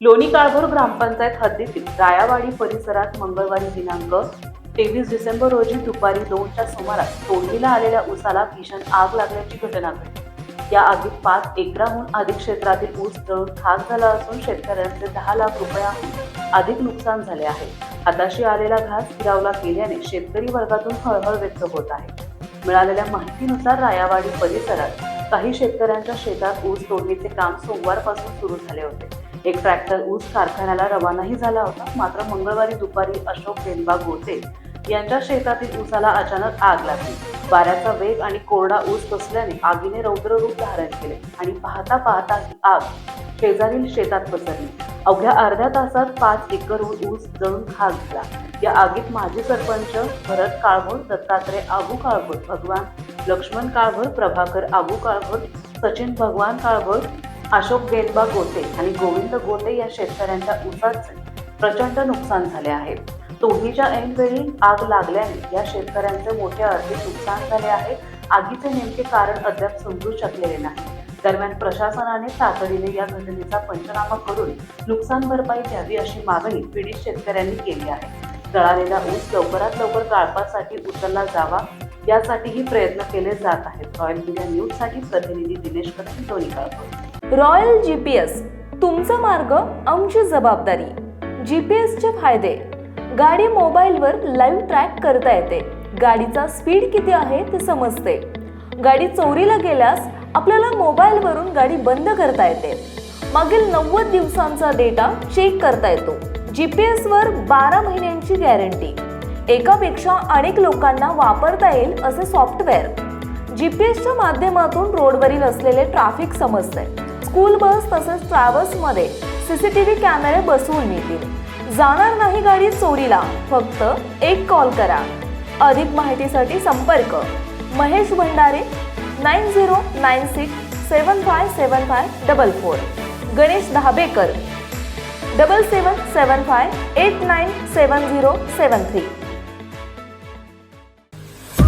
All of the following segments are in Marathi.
लोणी काळभोर ग्रामपंचायत हद्दीतील रायावाडी परिसरात मंगळवारी दिनांक 23 डिसेंबर रोजी दुपारी 2च्या सुमारास तोडणीला आलेल्या ऊसाला भीषण आग लागल्याची घटना घडली. या आगीत 5 एकराहून अधिक क्षेत्रातील ऊस जळून खाक झाला असून शेतकऱ्यांचे 10 लाख रुपयांहून अधिक नुकसान झाले आहे. हाताशी आलेला घास हिरावला गेल्याने शेतकरी वर्गातून हळहळ व्यक्त होत आहे. मिळालेल्या माहितीनुसार रायावाडी परिसरात काही शेतकऱ्यांच्या शेतात ऊस तोडणीचे काम सोमवारपासून सुरू झाले होते. एक ट्रॅक्टर ऊस कारखान्याला रवानाही झाला होता. मात्र मंगळवारी दुपारी अशोक बेनबा गोते यांच्या शेतातील ऊसाला अचानक आग लागली. वाऱ्याचा वेग आणि कोरडा ऊस असल्याने आगीने रौद्र रूप धारण केले आणि पाहता पाहता ही आग शेजारील शेतात पसरली. अवघ्या अर्ध्या तासात 5 एकर ऊस जळून खाक झाला. या आगीत माजी सरपंच भरत काळभोर, दत्तात्रय आबू काळभोर, भगवान लक्ष्मण काळभोर, प्रभाकर आबू काळभोर, सचिन भगवान काळभोर, अशोक बेनबा गोते आणि गोविंद गोते या शेतकऱ्यांच्या ऊसाचे प्रचंड नुकसान झाले आहे. तोडणीच्या ऐनवेळी आग लागल्याने या शेतकऱ्यांचे मोठे आर्थिक नुकसान झाले आहे. आगीचे नेमके कारण अद्याप समजू शकलेले नाही. दरम्यान प्रशासनाने तातडीने या घटनेचा पंचनामा करून नुकसान भरपाई द्यावी अशी मागणी पीडित शेतकऱ्यांनी केली आहे. जळालेला ऊस लवकरात लवकर काढपासाठी उचलला जावा यासाठीही प्रयत्न केले जात आहेत. रॉयल मीडिया न्यूज साठी प्रतिनिधी दिनेश कदम, लोणी काळभोर. रॉयल जीपीएस, तुमचा मार्ग आमची जबाबदारी. जीपीएसचे फायदे: गाडी मोबाईलवर लाईव्ह ट्रॅक करता येते. गाडीचा स्पीड किती आहे ते समजते. गाडी चोरीला गेल्यास आपल्याला मोबाईलवरून गाडी बंद करता येते. मागील 90 दिवसांचा डेटा चेक करता येतो. जीपीएस वर 12 महिन्यांची गॅरंटी. एकापेक्षा अनेक लोकांना वापरता येईल असे सॉफ्टवेअर. जीपीएसच्या माध्यमातून रोडवरील असलेले ट्रॅफिक समजते. स्कूल बस तसेच ट्रॅव्हल्स मध्ये सीसीटीव्ही कॅमेरे बसवून मिळतील. जाणार नाही गाडी चोरीला. फक्त एक कॉल करा. अधिक माहितीसाठी संपर्क महेश भंडारे 9096757544, गणेश धाबेकर 7775897073.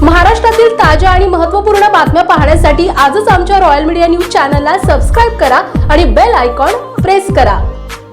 महाराष्ट्रातील ताज्या आणि महत्त्वपूर्ण बातम्या पाहण्यासाठी आजच आमच्या रॉयल मीडिया न्यूज चॅनलला सबस्क्राईब करा आणि बेल आयकॉन प्रेस करा.